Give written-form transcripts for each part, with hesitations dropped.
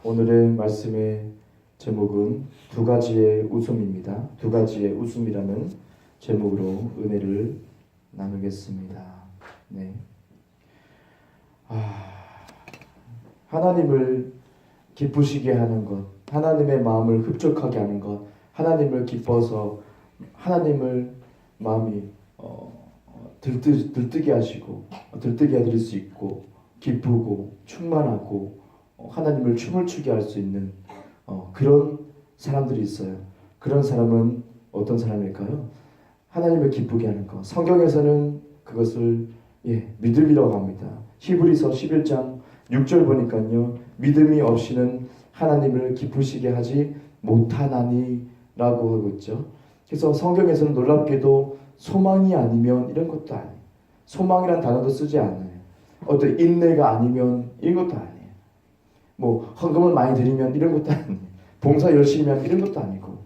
오늘의 말씀의 제목은 두 가지의 웃음입니다. 두 가지의 웃음이라는 제목으로 은혜를 나누겠습니다. 네. 하나님을 기쁘시게 하는 것, 하나님의 마음을 흡족하게 하는 것, 하나님을 기뻐서 하나님을 마음이 들뜨게 하시고 들뜨게 해드릴 수 있고 기쁘고 충만하고 하나님을 춤을 추게 할 수 있는 그런 사람들이 있어요. 그런 사람은 어떤 사람일까요? 하나님을 기쁘게 하는 것. 성경에서는 그것을 믿음이라고 합니다. 히브리서 11장 6절 보니까요. 믿음이 없이는 하나님을 기쁘시게 하지 못하나니 라고 하고 있죠. 그래서 성경에서는 놀랍게도 소망이 아니면 이런 것도 아니에요. 소망이란 단어도 쓰지 않아요. 어떤 인내가 아니면 이런 것도 아니에요. 뭐 헌금을 많이 드리면 이런 것도 아니에요. 봉사 열심히 하면 이런 것도 아니고,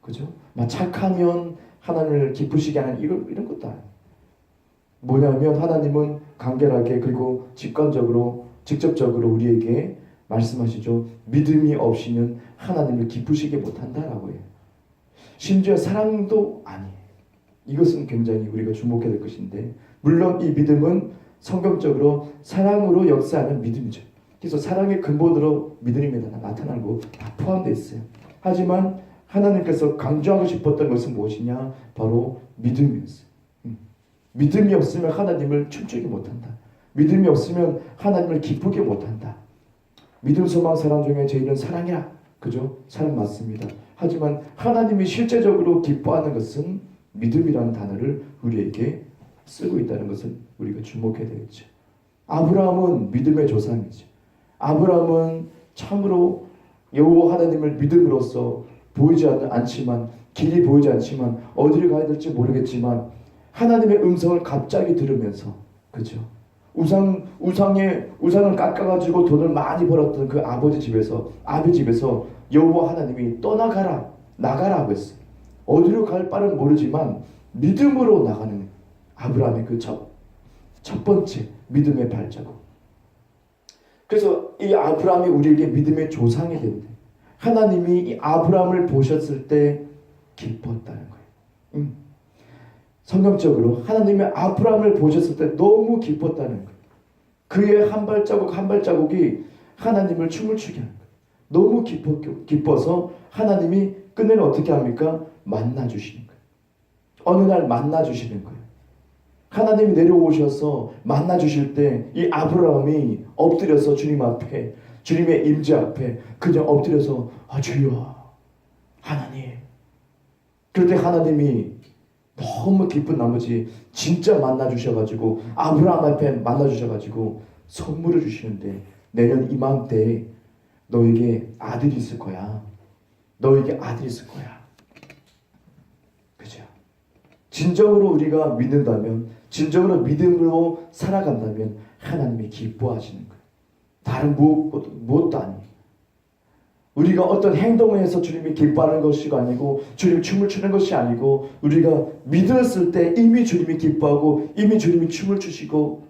그죠? 막 착하면 하나님을 기쁘시게 하는 이런 것도 아니에요. 뭐냐면 하나님은 간결하게 그리고 직접적으로 우리에게 말씀하시죠. 믿음이 없이는 하나님을 기쁘시게 못한다라고 해요. 심지어 사랑도 아니에요. 이것은 굉장히 우리가 주목해야 될 것인데, 물론 이 믿음은 성경적으로 사랑으로 역사하는 믿음이죠. 그래서 사랑의 근본으로 믿음이 나타나고 다 포함되어 있어요. 하지만 하나님께서 강조하고 싶었던 것은 무엇이냐? 바로 믿음이었어요. 믿음이 없으면 하나님을 춤추게 못한다. 믿음이 없으면 하나님을 기쁘게 못한다. 믿음, 소망, 사랑 중에 제일은 사랑이라. 그죠? 사랑 맞습니다. 하지만 하나님이 실제적으로 기뻐하는 것은 믿음이라는 단어를 우리에게 쓰고 있다는 것을 우리가 주목해야 되겠죠. 아브라함은 믿음의 조상이죠. 아브라함은 참으로 여호와 하나님을 믿음으로써 보이지 않지만, 길이 보이지 않지만, 어디를 가야 될지 모르겠지만 하나님의 음성을 갑자기 들으면서, 그죠? 우상을 깎아가지고 돈을 많이 벌었던 그 아버지 집에서 여호와 하나님이 떠나가라, 나가라고 했어요. 어디로 갈 바는 모르지만 믿음으로 나가는 아브라함의 그 첫 번째 믿음의 발자국. 그래서 이 아브라함이 우리에게 믿음의 조상이 된대. 하나님이 이 아브라함을 보셨을 때 기뻤다는 거예요. 성경적으로 하나님이 아브라함을 보셨을 때 너무 기뻤다는 거예요. 그의 한 발자국 한 발자국이 하나님을 춤을 추게 하는 거예요. 너무 기뻐서 하나님이 끝내는 어떻게 합니까? 만나주시는 거예요. 어느 날 만나주시는 거예요. 하나님이 내려오셔서 만나주실 때 이 아브라함이 엎드려서 주님 앞에, 주님의 임재 앞에 그냥 엎드려서 주여 하나님. 그럴 때 하나님이 너무 기쁜 나머지 진짜 만나주셔가지고 아브라함 앞에 만나주셔가지고 선물을 주시는데, 내년 이맘때에 너에게 아들이 있을 거야. 너에게 아들이 있을 거야. 그죠? 진정으로 우리가 믿는다면, 진정으로 믿음으로 살아간다면 하나님이 기뻐하시는 거예요. 다른 무엇도 아니에요. 우리가 어떤 행동을 해서 주님이 기뻐하는 것이 아니고, 주님이 춤을 추는 것이 아니고, 우리가 믿었을 때 이미 주님이 기뻐하고 이미 주님이 춤을 추시고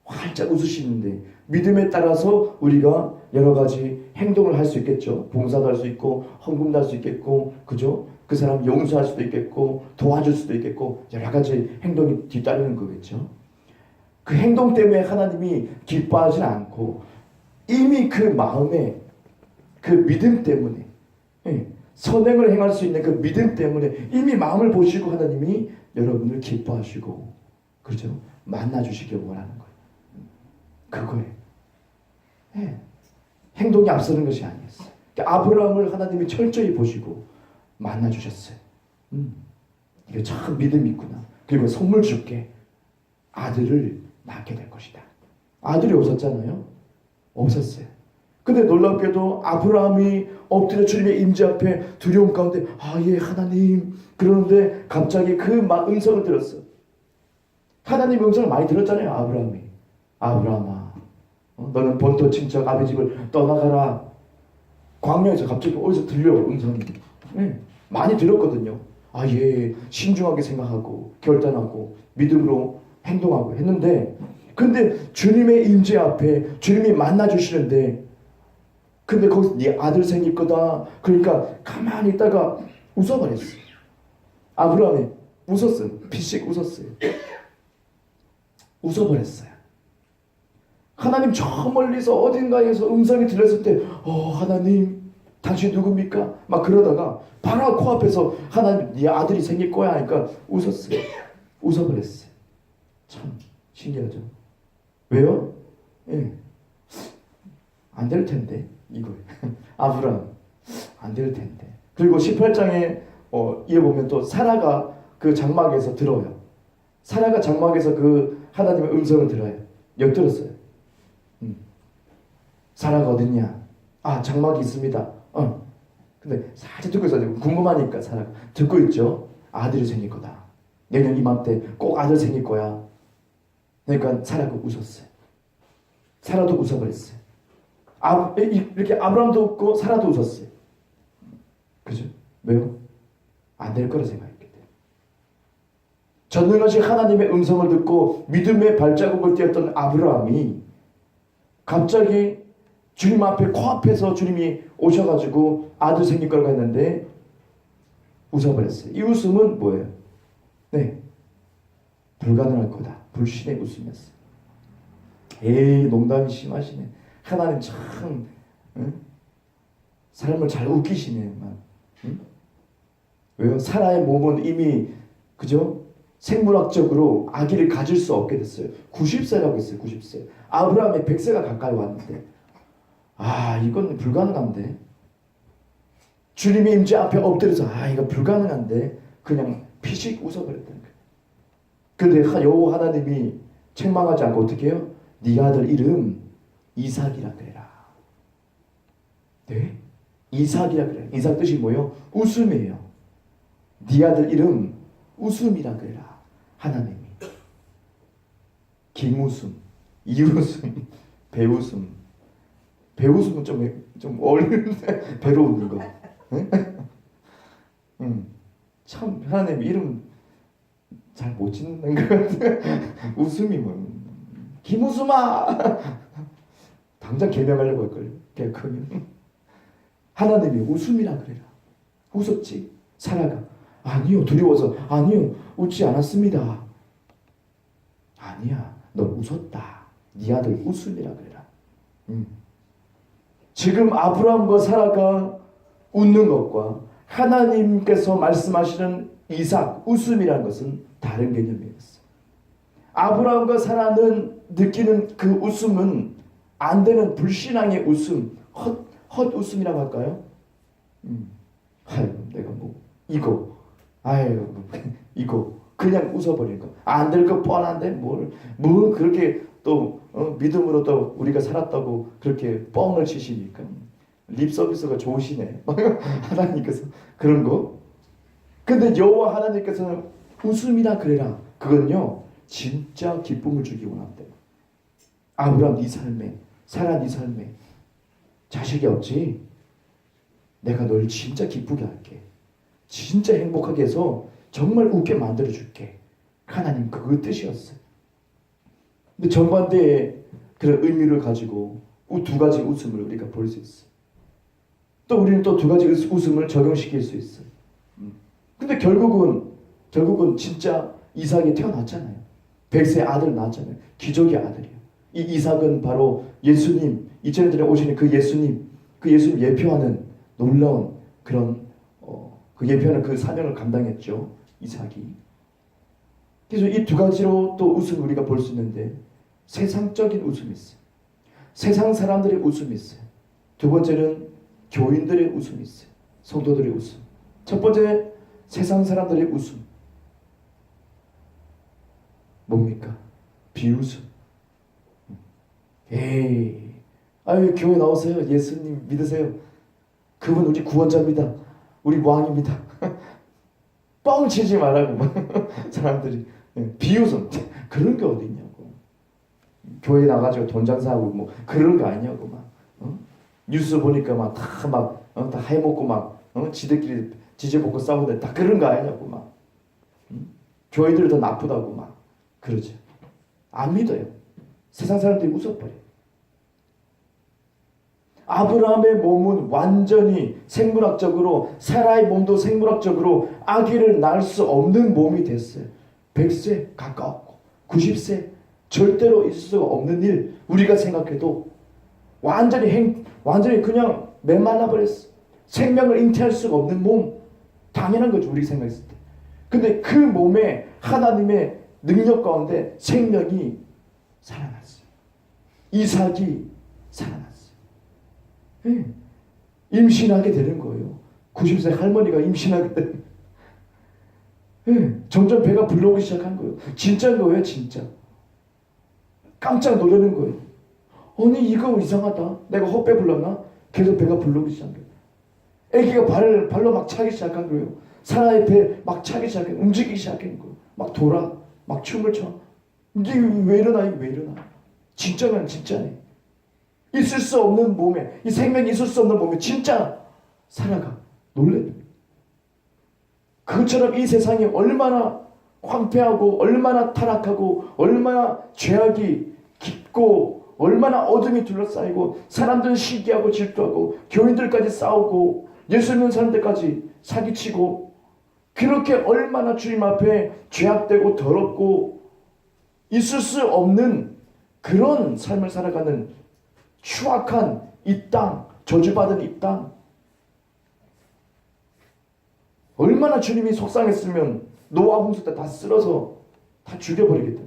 활짝 웃으시는데, 믿음에 따라서 우리가 여러 가지 행동을 할 수 있겠죠. 봉사도 할 수 있고 헌금도 할 수 있겠고, 그죠? 그 사람 용서할 수도 있겠고 도와줄 수도 있겠고 여러 가지 행동이 뒤따르는 거겠죠. 그 행동 때문에 하나님이 기뻐하지 않고 이미 그 마음에 그 믿음 때문에, 선행을 행할 수 있는 그 믿음 때문에 이미 마음을 보시고 하나님이 여러분을 기뻐하시고, 그렇죠? 만나주시길 원하는 거예요. 그거예요. 행동이 앞서는 것이 아니었어요. 아브라함을 하나님이 철저히 보시고 만나주셨어요. 이게 참 믿음이 있구나. 그리고 선물 줄게. 아들을 낳게 될 것이다. 아들이 없었잖아요. 없었어요. 근데 놀랍게도 아브라함이 엎드려 주님의 임재 앞에 두려움 가운데 예 하나님, 그러는데 갑자기 그 음성을 들었어. 하나님 음성을 많이 들었잖아요. 아브라함아, 너는 본토 친척 아비 집을 떠나가라. 광야에서 갑자기 어디서 들려 음성이. 많이 들었거든요. 신중하게 생각하고 결단하고 믿음으로 행동하고 했는데, 근데 주님의 임재 앞에 주님이 만나주시는데 근데 거기서 네 아들 생길 거다. 그러니까 가만히 있다가 웃어버렸어요. 아브라함이 웃었어요. 피식 웃었어요. 웃어버렸어요. 하나님 저 멀리서 어딘가에서 음성이 들렸을 때 하나님 당신 누굽니까? 막 그러다가 바로 코앞에서 하나님 네 아들이 생길 거야 하니까 웃었어요. 웃어버렸어요. 참 신기하죠. 왜요? 예. 안 될 텐데 이거 아브라함 안 될 텐데. 그리고 18장에 이어보면 또 사라가 그 장막에서 들어요. 사라가 장막에서 그 하나님의 음성을 들어요. 엿들었어요. 사라가 어딨냐? 아, 장막이 있습니다. 근데 살짝 듣고 있어요. 궁금하니까 사라가 듣고 있죠. 아들이 생길 거다. 내년 이맘때 꼭 아들 생길 거야. 그러니까 사라가 웃었어요. 사라도 웃어버렸어요. 이렇게 아브라함도 웃고 사라도 웃었어요. 그죠? 왜요? 안 될 거라 생각했기 때문에. 전능하신 하나님의 음성을 듣고 믿음의 발자국을 띄었던 아브라함이 갑자기 주님 앞에 코앞에서 주님이 오셔가지고 아들 생길 거라고 했는데 웃어버렸어요. 이 웃음은 뭐예요? 네, 불가능할 거다. 불신의 웃음이었어요. 에이, 농담이 심하시네. 하나님 참 사람을 잘 웃기시네. 왜요? 사라의 몸은 이미 그죠? 생물학적으로 아기를 가질 수 없게 됐어요. 90세라고 했어요. 90세. 아브라함이 100세가 가까이 왔는데 이건 불가능한데. 주님의 임재 앞에 엎드려서 이거 불가능한데 그냥 피식 웃어버렸다는 거예요. 근데 여호와 하나님이 책망하지 않고 어떻게 해요? 네 아들 이름 이삭이라 그래라. 네? 이삭이라 그래라. 이삭 뜻이 뭐예요? 웃음이에요. 네 아들 이름 웃음이라 그래라. 하나님이 김웃음, 이웃음, 배웃음. 배웃음은 좀 어려운데 배로 웃는 거. 참 하나님 이름 잘 못 짓는 것 같아. 웃음이 뭐 김웃음아 당장 개명하려고 할걸요. 걔 크면. 하나님이 웃음이라 그래라. 웃었지. 사라가 아니요, 두려워서 아니요, 웃지 않았습니다. 아니야, 너 웃었다. 네 아들 웃음이라 그래라. 지금 아브라함과 사라가 웃는 것과 하나님께서 말씀하시는 이삭 웃음이라는 것은 다른 개념이었어요. 아브라함과 사라는 느끼는 그 웃음은 안 되는 불신앙의 웃음, 헛 웃음이라고 할까요? 내가 이거 그냥 웃어버리는 거. 안 될 거 뻔한데 뭘 그렇게 또 믿음으로 또 우리가 살았다고 그렇게 뻥을 치시니까 립 서비스가 좋으시네. 하나님께서 그런 거. 근데 여호와 하나님께서는 웃음이라 그래라. 그건요 진짜 기쁨을 주기 원한대. 아브라함 네 삶에, 사라 네 삶에 자식이 없지? 내가 널 진짜 기쁘게 할게. 진짜 행복하게 해서 정말 웃게 만들어줄게. 하나님 그 뜻이었어요. 근데 정반대의 그런 의미를 가지고 두 가지 웃음을 우리가 볼 수 있어요. 또 우리는 또 두 가지 웃음을 적용시킬 수 있어요. 근데 결국은 진짜 이삭이 태어났잖아요. 100세 아들 낳았잖아요. 기적의 아들이에요. 이 이삭은 바로 예수님, 2000년 전에 오시는 그 예수님 예표하는 놀라운 그런 그 예표하는 그 사명을 감당했죠. 이삭이. 그래서 이 두 가지로 또 웃음을 우리가 볼 수 있는데 세상적인 웃음이 있어요. 세상 사람들의 웃음이 있어요. 두 번째는 교인들의 웃음이 있어요. 성도들의 웃음. 첫 번째 세상 사람들의 웃음. 뭡니까? 비웃음. 교회 나오세요. 예수님 믿으세요. 그분 우리 구원자입니다. 우리 왕입니다. 뻥 치지 말라고 사람들이 비웃음. 그런 게 어디 있냐고. 교회 나가지고 돈 장사하고 뭐 그런 거 아니냐고 막. 뉴스 보니까 막 다 해먹고 막 지들끼리 지지볶고 싸우는데 다 그런 거 아니냐고 막. 교회들이 더 나쁘다고 막 그러죠. 안 믿어요. 세상 사람들이 웃어버려. 아브라함의 몸은 완전히 생물학적으로, 사라의 몸도 생물학적으로 아기를 낳을 수 없는 몸이 됐어요. 100세 가까웠고 90세 절대로 있을 수가 없는 일. 우리가 생각해도 완전히 그냥 메말라 버렸어. 생명을 잉태할 수가 없는 몸. 당연한 거죠, 우리 생각했을 때. 근데 그 몸에 하나님의 능력 가운데 생명이 살아났어요. 이삭이 살아났어요. 네. 임신하게 되는 거예요. 90세 할머니가 임신하게 되는 거예요. 네. 점점 배가 불러오기 시작한 거예요. 진짜인 거예요, 진짜. 깜짝 놀라는 거예요. 아니 이거 이상하다. 내가 헛배 불렀나? 계속 배가 불러오기 시작한 거예요. 애기가 발로 막 차기 시작한 거예요. 사라의 배 막 차기 시작한, 움직이기 시작한 거예요. 막 돌아, 막 춤을 춰. 이게 왜 일어나? 이게 왜 일어나? 진짜면 진짜네. 있을 수 없는 몸에, 이 생명이 있을 수 없는 몸에 진짜 살아가. 놀래. 그것처럼 이 세상이 얼마나 황폐하고 얼마나 타락하고 얼마나 죄악이 깊고 얼마나 어둠이 둘러싸이고 사람들은 시기하고 질투하고 교인들까지 싸우고 예수 믿는 사람들까지 사기치고 그렇게 얼마나 주님 앞에 죄악되고 더럽고 있을 수 없는 그런 삶을 살아가는 추악한 이 땅, 저주받은 이 땅. 얼마나 주님이 속상했으면 노아 홍수 때 다 쓸어서 다 죽여버리겠다.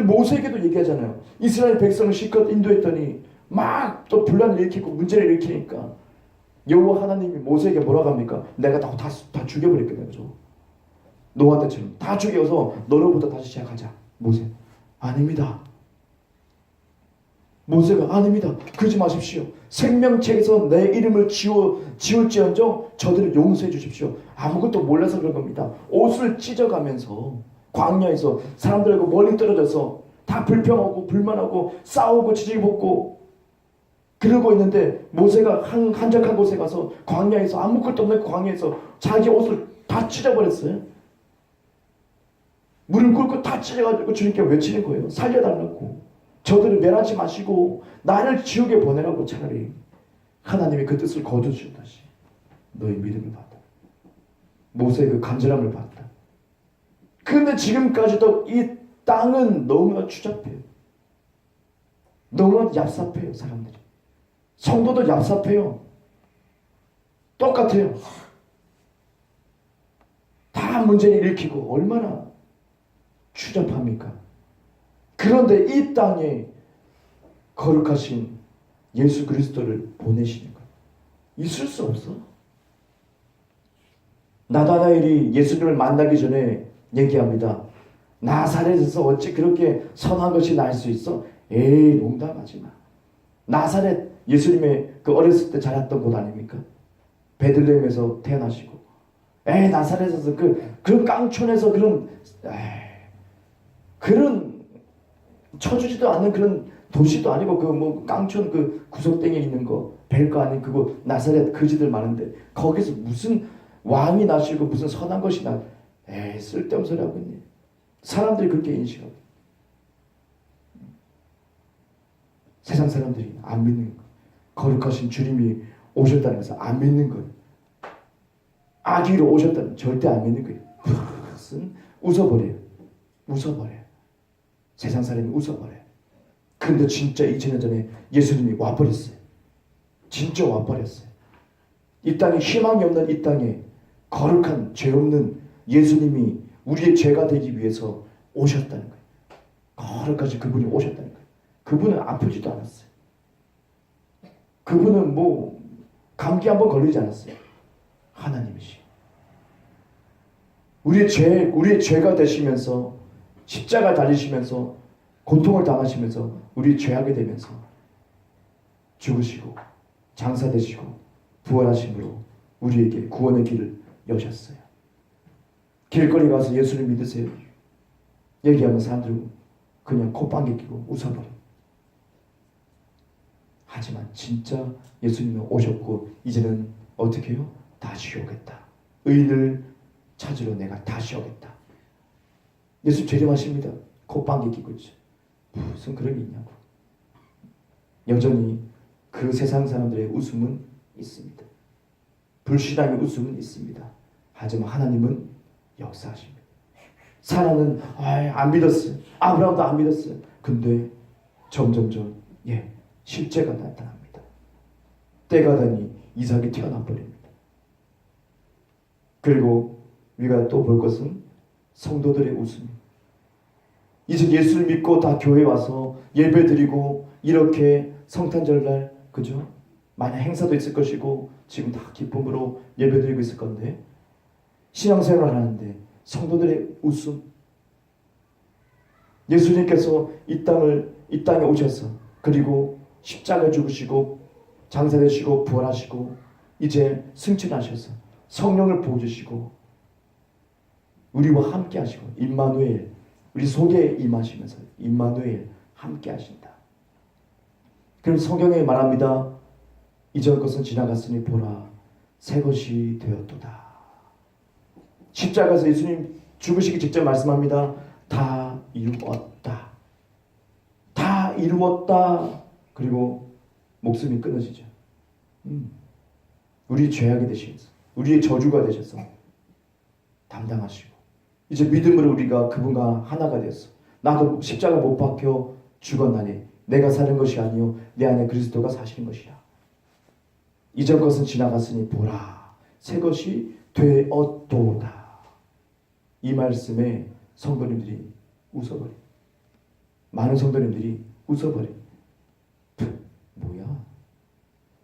모세에게도 얘기하잖아요. 이스라엘 백성을 실컷 인도했더니 막 또 분란을 일으키고 문제를 일으키니까 여호와 하나님이 모세에게 뭐라고 합니까? 내가 다 죽여버리겠다. 그죠? 노아 때처럼 다 죽여서 너로부터 다시 시작하자. 모세. 아닙니다. 모세가 아닙니다. 그러지 마십시오. 생명책에서 내 이름을 지울지언정 저들을 용서해 주십시오. 아무것도 몰라서 그런 겁니다. 옷을 찢어가면서 광야에서 사람들하고 멀리 떨어져서 다 불평하고 불만하고 싸우고 지지볶고 그러고 있는데 모세가 한적한 곳에 가서 광야에서 아무것도 없는 광야에서 자기 옷을 다 찢어버렸어요. 물을 끓고 다 찢어가지고 주님께 외치는 거예요. 살려달라고. 저들을 멸하지 마시고 나를 지옥에 보내라고. 차라리 하나님이 그 뜻을 거두시다시 너의 믿음을 받아. 모세의 그 간절함을 받다. 근데 지금까지도 이 땅은 너무나 추잡해요. 너무나 얍삽해요. 사람들이. 성도도 얍삽해요. 똑같아요. 다 문제를 일으키고 얼마나 추잡합니까? 그런데 이 땅에 거룩하신 예수 그리스도를 보내시는 거예요. 있을 수 없어. 나다나엘이 예수님을 만나기 전에 얘기합니다. 나사렛에서 어찌 그렇게 선한 것이 날 수 있어? 에이, 농담하지 마. 나사렛 예수님의 그 어렸을 때 자랐던 곳 아닙니까? 베들레헴에서 태어나시고, 에이, 나사렛에서 그런 깡촌에서 그런 쳐주지도 않는 그런 도시도 아니고 뭐 깡촌 구석땡에 있는 거 별거 아닌 그거 나사렛 거지들 많은데 거기서 무슨 왕이 나시고 무슨 선한 것이 나? 에이, 쓸데없는 소리 하고 있네. 사람들이 그렇게 인식하고 세상 사람들이 안 믿는 거예요. 거룩하신 주님이 오셨다는 것을 안 믿는 거예요. 아기로 오셨다는 절대 안 믿는 거예요. 무슨 웃어버려요. 세상 사람이 웃어버려요. 근데 진짜 2000년 전에 예수님이 와버렸어요. 진짜 와버렸어요. 이 땅에 희망이 없는 이 땅에 거룩한 죄 없는 예수님이 우리의 죄가 되기 위해서 오셨다는 거예요. 거룩하신 그분이 오셨다는 거예요. 그분은 아프지도 않았어요. 그분은 뭐 감기 한번 걸리지 않았어요. 하나님이시. 우리의 죄가 되시면서 십자가 달리시면서 고통을 당하시면서 우리 죄하게 되면서 죽으시고 장사되시고 부활하심으로 우리에게 구원의 길을 여셨어요. 길거리 가서 예수를 믿으세요. 얘기하면 사람들은 그냥 콧방귀 끼고 웃어버려. 하지만 진짜 예수님은 오셨고 이제는 어떻게 해요? 다시 오겠다. 의인을 찾으러 내가 다시 오겠다. 예수 재림하십니다. 콧방귀 끼고 있죠. 무슨 그런 게 있냐고. 여전히 그 세상 사람들의 웃음은 있습니다. 불신앙의 웃음은 있습니다. 하지만 하나님은 역사하십니다. 사라는 안 믿었어요. 아브라함도 안 믿었어요. 근데 점점점 실제가 나타납니다. 때가 되니 이삭이 태어나 버립니다. 그리고 우리가 또 볼 것은 성도들의 웃음. 이제 예수를 믿고 다 교회 와서 예배 드리고 이렇게 성탄절날 그죠? 많은 행사도 있을 것이고 지금 다 기쁨으로 예배 드리고 있을 건데 신앙생활을 하는데 성도들의 웃음. 예수님께서 이 땅에 오셔서 그리고 십자가에 죽으시고 장사되시고 부활하시고 이제 승천하셔서 성령을 부어주시고 우리와 함께 하시고 임마누엘 우리 속에 임하시면서 임마누엘 함께 하신다. 그럼 성경에 말합니다. 이전 것은 지나갔으니 보라 새 것이 되었도다. 십자가에서 예수님 죽으시기 직전 말씀합니다. 다 이루었다. 다 이루었다. 그리고 목숨이 끊어지죠. 우리 죄악이 되시면서 우리의 저주가 되셔서 담당하시고 이제 믿음으로 우리가 그분과 하나가 되었어. 나도 십자가 못 박혀 죽었나니 내가 사는 것이 아니요 내 안에 그리스도가 사시는 것이라. 이전 것은 지나갔으니 보라 새 것이 되었도다. 이 말씀에 성도님들이 웃어버려. 많은 성도님들이 웃어버려. 뭐야?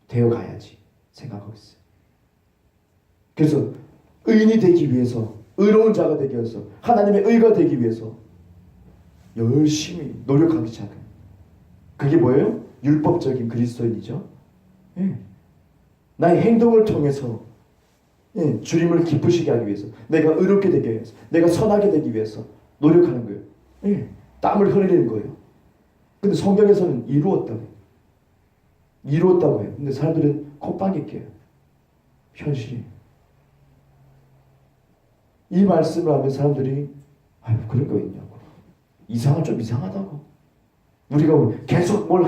되어가야지 생각하고 있어요. 그래서 의인이 되기 위해서 의로운 자가 되기 위해서 하나님의 의가 되기 위해서 열심히 노력하기 시작해요. 그게 뭐예요? 율법적인 그리스도인이죠. 나의 행동을 통해서 주님을 기쁘시게 하기 위해서 내가 의롭게 되기 위해서 내가 선하게 되기 위해서 노력하는 거예요. 땀을 흘리는 거예요. 근데 성경에서는 이루었다고 해요. 근데 사람들은 콧방귀 껴요. 현실이. 이 말씀을 하면 사람들이 그런 거 있냐고. 좀 이상하다고. 우리가 계속 뭘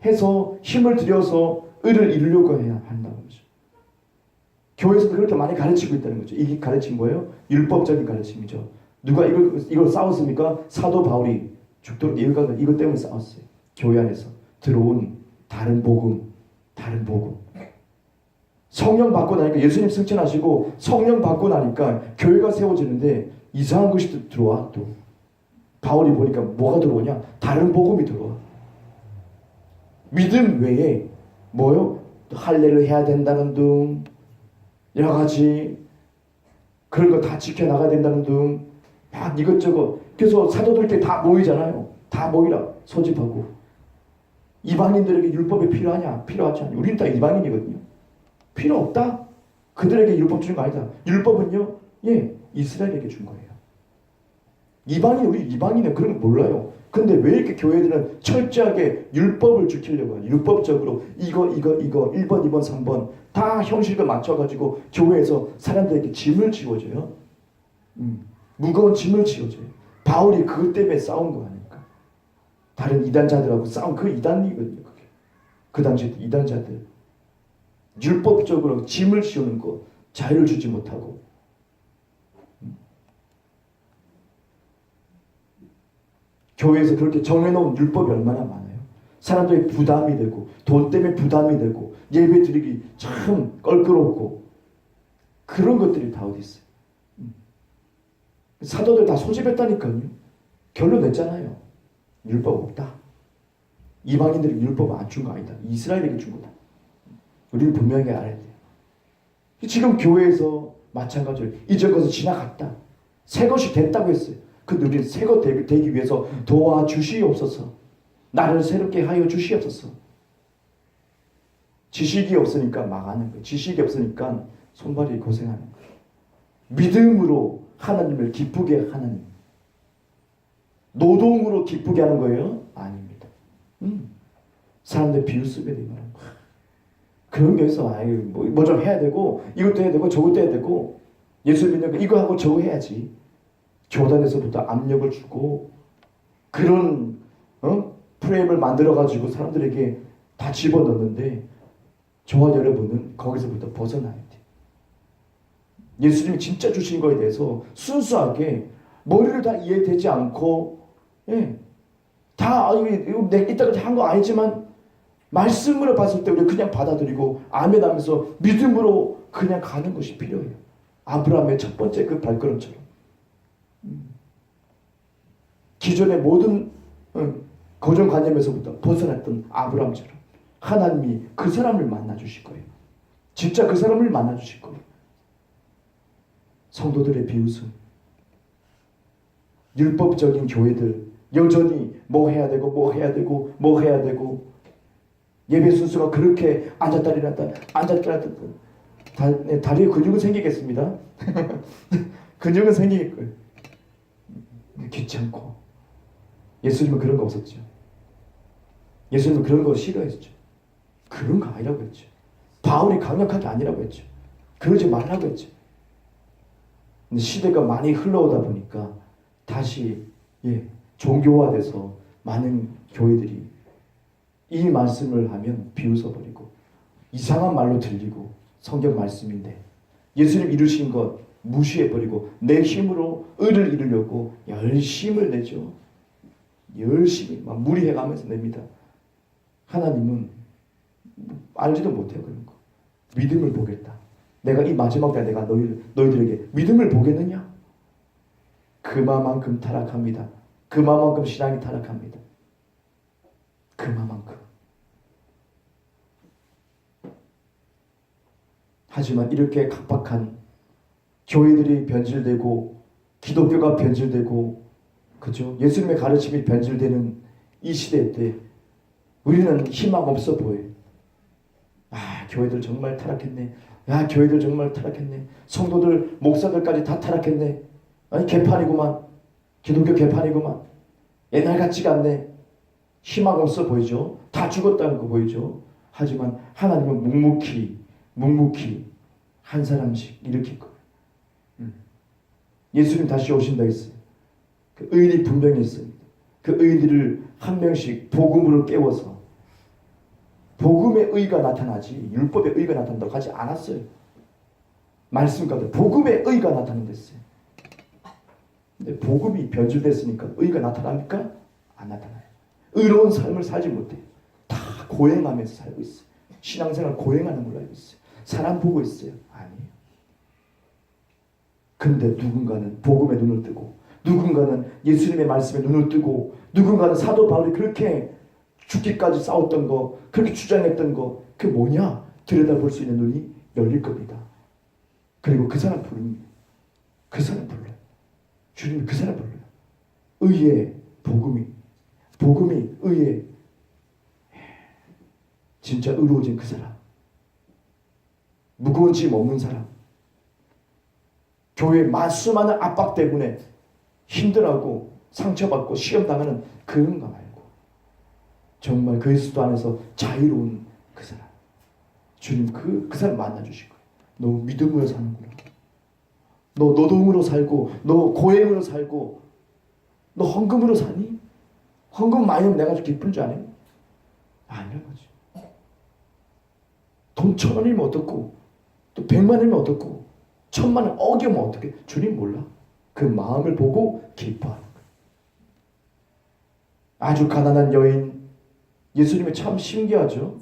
해서 힘을 들여서 의를 이루려고 해야 한다는 거죠. 교회에서도 그렇게 많이 가르치고 있다는 거죠. 이게 가르친 거예요? 율법적인 가르침이죠. 누가 이걸 싸웠습니까? 사도 바울이 죽도록 이것 때문에 싸웠어요. 교회 안에서 들어온 다른 복음. 성령 받고 나니까 예수님 승천하시고 성령 받고 나니까 교회가 세워지는데 이상한 것이 들어와. 또 바울이 보니까 뭐가 들어오냐? 다른 복음이 들어와. 믿음 외에 뭐요? 할례를 해야 된다는 등 여러 가지 그런 거 다 지켜나가야 된다는 등 막 이것저것. 그래서 사도들끼리 다 모이잖아요. 다 모이라 소집하고. 이방인들에게 율법이 필요하냐? 필요하지 않냐? 우리는 다 이방인이거든요. 필요 없다? 그들에게 율법 주는 거 아니다. 율법은요, 이스라엘에게 준 거예요. 우리 이방인은 그런 거 몰라요. 근데 왜 이렇게 교회들은 철저하게 율법을 지키려고 해요? 율법적으로 이거 1번, 2번, 3번 다 형식을 맞춰가지고 교회에서 사람들에게 짐을 지워줘요. 무거운 짐을 지워줘요. 바울이 그것 때문에 싸운 거 아닙니까? 다른 이단자들하고 싸운 그 이단이거든요. 그게. 그 당시 이단자들. 율법적으로 짐을 지우는 거 자유를 주지 못하고 교회에서 그렇게 정해놓은 율법이 얼마나 많아요. 사람들이 부담이 되고 돈 때문에 부담이 되고 예배 드리기 참 껄끄럽고 그런 것들이 다 어디 있어요. 사도들 다 소집했다니까요. 결론 냈잖아요. 율법 없다. 이방인들이 율법 안 준 거 아니다. 이스라엘에게 준 거다. 우리는 분명히 알아야 돼요. 지금 교회에서 마찬가지로 이전 것은 지나갔다. 새 것이 됐다고 했어요. 근데 우리는 새 것 되기 위해서 도와주시옵소서. 나를 새롭게 하여 주시옵소서. 지식이 없으니까 망하는 거예요. 지식이 없으니까 손발이 고생하는 거예요. 믿음으로 하나님을 기쁘게 하는, 노동으로 기쁘게 하는 거예요? 아닙니다. 사람들 비웃음에 대한 거예요. 그런 게 있어. 뭐 좀 해야 되고 이것도 해야 되고 저것도 해야 되고 예수 믿는 거 이거 하고 저거 해야지. 교단에서부터 압력을 주고 그런 프레임을 만들어가지고 사람들에게 다 집어넣는데 저와 여러분은 거기서부터 벗어나야 돼. 예수님이 진짜 주신 거에 대해서 순수하게 머리를 다 이해되지 않고 다 이따가 한 거 아니지만 말씀으로 봤을 때 우리 그냥 받아들이고 아멘 하면서 믿음으로 그냥 가는 것이 필요해요. 아브라함의 첫 번째 그 발걸음처럼. 기존의 모든 고정관념에서부터 벗어났던 아브라함처럼 하나님이 그 사람을 만나 주실 거예요. 진짜 그 사람을 만나 주실 거예요. 성도들의 비웃음, 율법적인 교회들 여전히 뭐 해야 되고 뭐 해야 되고 뭐 해야 되고 예배 순서가 그렇게 앉았다 일어났다 앉았다 일어났다 다리에 근육은 생기겠습니다. 근육은 생길 거예요. 귀찮고. 예수님은 그런 거 없었죠. 예수님은 그런 거 싫어했죠. 그런 거 아니라고 했죠. 바울이 강력하게 아니라고 했죠. 그러지 말라고 했죠. 근데 시대가 많이 흘러오다 보니까 다시 종교화돼서 많은 교회들이 이 말씀을 하면 비웃어버리고 이상한 말로 들리고 성경 말씀인데 예수님 이루신 것 무시해버리고 내 힘으로 의를 이루려고 열심을 내죠. 열심히 막 무리해가면서 냅니다. 하나님은 알지도 못해요. 그런 거. 믿음을 보겠다. 내가 이 마지막 때 내가 너희들에게 믿음을 보겠느냐? 그만큼 타락합니다. 그만큼 신앙이 타락합니다. 그만큼. 하지만 이렇게 각박한 교회들이 변질되고 기독교가 변질되고 그죠? 예수님의 가르침이 변질되는 이 시대 때 우리는 희망 없어 보여요. 교회들 정말 타락했네. 교회들 정말 타락했네. 성도들, 목사들까지 다 타락했네. 아니 개판이구만. 기독교 개판이구만. 옛날 같지가 않네. 희망 없어 보이죠? 다 죽었다는 거 보이죠? 하지만 하나님은 묵묵히 한 사람씩 일으킬 거예요. 예수님 다시 오신다 했어요. 그 의인이 분명히 있습니다. 그 의인들을 한 명씩 복음으로 깨워서 복음의 의가 나타나지 율법의 의가 나타난다고 하지 않았어요. 말씀 가운데 복음의 의가 나타난댔어요. 근데 복음이 변질됐으니까 의가 나타납니까? 안 나타나요. 의로운 삶을 살지 못해요. 다 고행하면서 살고 있어요. 신앙생활 고행하는 걸로 알고 있어요. 사람 보고 있어요. 아니에요. 근데 누군가는 복음에 눈을 뜨고 누군가는 예수님의 말씀에 눈을 뜨고 누군가는 사도 바울이 그렇게 죽기까지 싸웠던 거 그렇게 주장했던 거 그게 뭐냐 들여다볼 수 있는 눈이 열릴 겁니다. 그리고 그 사람 부릅니다. 그 사람 불러요. 주님이 그 사람 불러요. 의의 복음이 의의 진짜 의로워진 그 사람, 무거운 짐 없는 사람, 교회의 수많은 압박 때문에 힘들어하고 상처받고 시험당하는 그런가 말고 정말 그리스도 안에서 자유로운 그 사람, 주님 그 사람 만나주실 거예요. 너 믿음으로 사는구나. 너 노동으로 살고 너 고행으로 살고 너 헌금으로 사니? 헌금 많이 하면 내가 기쁜 줄 아니? 아니란 거지. 돈 1,000원이면 어떻고 또 100만원이면 어떻고 1,000만원 어기면 어떻게? 주님 몰라. 그 마음을 보고 기뻐하는 거예요. 아주 가난한 여인 예수님이 참 신기하죠.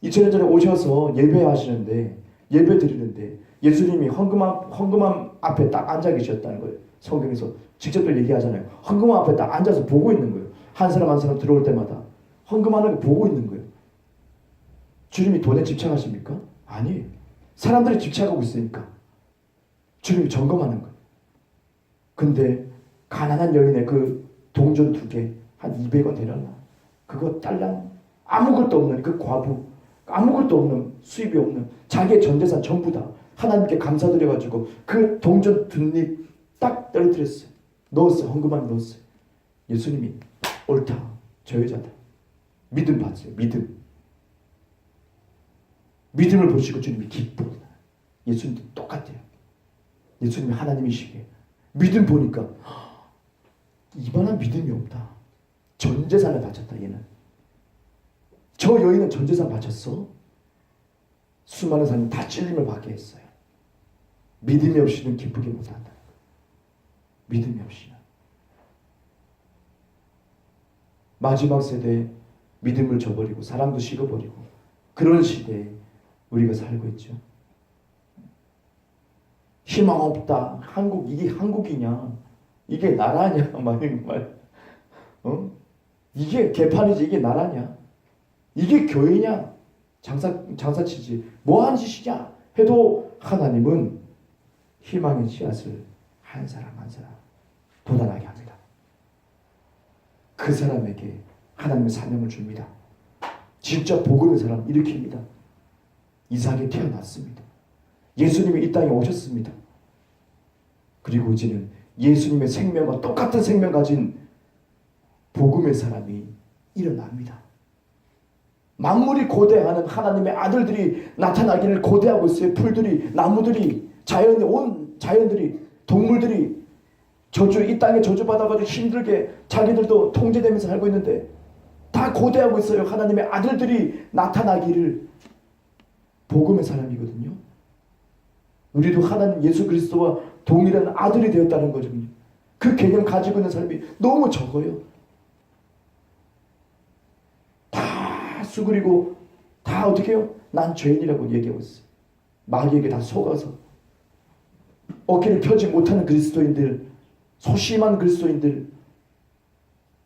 2000년 전에 오셔서 예배하시는데 예배 드리는데 예수님이 헌금함 앞에 딱 앉아 계셨다는 거예요. 성경에서 직접 또 얘기하잖아요. 헌금함 앞에 딱 앉아서 보고 있는 거예요. 한 사람 한 사람 들어올 때마다 헌금하는 거 보고 있는 거예요. 주님이 돈에 집착하십니까? 아니에요. 사람들이 집착하고 있으니까 주님이 점검하는 거예요. 근데 가난한 여인의 그 동전 2개 한 200원 되려나? 그거 딸랑 아무것도 없는 그 과부 아무것도 없는 수입이 없는 자기의 전재산 전부 다 하나님께 감사드려가지고 그 동전 2입 딱 떨어뜨렸어요. 넣었어요. 헌금함에 넣었어요. 예수님이 옳다. 저 여자다. 믿음 봤어요. 믿음을 보시고 주님이 기뻐요. 예수님도 똑같아요. 예수님이 하나님이시기에 믿음 보니까 이만한 믿음이 없다. 전 재산을 바쳤다. 얘는 저 여인은 전 재산 바쳤어? 수많은 사람이 다 찔림을 받게 했어요. 믿음이 없이는 기쁘게 못한다. 믿음이 없이는. 마지막 세대에 믿음을 저버리고 사랑도 식어버리고 그런 시대에 우리가 살고 있죠. 희망 없다. 한국 이게 한국이냐? 이게 나라냐? 말. 이게 개판이지 이게 나라냐? 이게 교회냐? 장사치지. 뭐하는 짓이냐? 해도 하나님은 희망의 씨앗을 한 사람 한 사람 돋아나게 합니다. 그 사람에게 하나님의 사명을 줍니다. 진짜 복음의 사람 일으킵니다. 이삭이 태어났습니다. 예수님이 이 땅에 오셨습니다. 그리고 이제는 예수님의 생명과 똑같은 생명 가진 복음의 사람이 일어납니다. 만물이 고대하는 하나님의 아들들이 나타나기를 고대하고 있어요. 풀들이, 나무들이, 온 자연들이, 동물들이 이 땅에 저주받아가지고 힘들게 자기들도 통제되면서 살고 있는데 다 고대하고 있어요. 하나님의 아들들이 나타나기를. 복음의 사람이거든요. 우리도 하나님 예수 그리스도와 동일한 아들이 되었다는 거죠. 그 개념 가지고 있는 사람이 너무 적어요. 다 수그리고 다 어떻게 해요? 난 죄인이라고 얘기하고 있어요. 마귀에게 다 속아서 어깨를 펴지 못하는 그리스도인들, 소심한 그리스도인들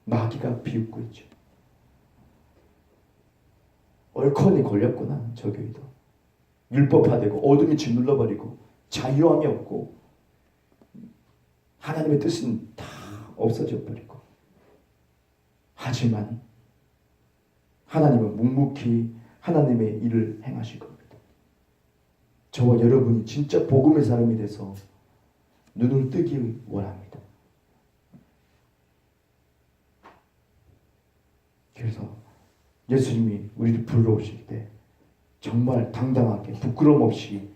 마귀가 비웃고 있죠. 얼큰이 걸렸구나. 저 교회도 율법화되고 어둠이 짓눌러버리고 자유함이 없고 하나님의 뜻은 다 없어져 버리고. 하지만 하나님은 묵묵히 하나님의 일을 행하실 겁니다. 저와 여러분이 진짜 복음의 사람이 돼서 눈을 뜨기 원합니다. 그래서 예수님이 우리를 불러오실 때 정말 당당하게 부끄러움 없이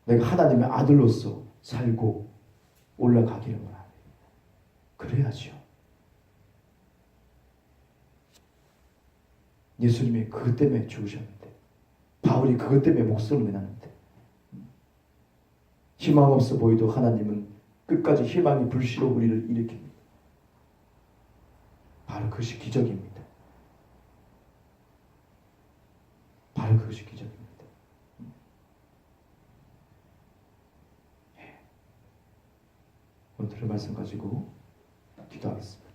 내가 하나님의 아들로서 살고 올라가기를 원합니다. 그래야죠. 예수님이 그것 때문에 죽으셨는데, 바울이 그것 때문에 목숨을 내놨는데, 희망 없어 보이도 하나님은 끝까지 희망이 불씨로 우리를 일으킵니다. 바로 그것이 기적입니다. 바로 그것이 기적입니다. 오늘의 말씀 가지고 기도하겠습니다.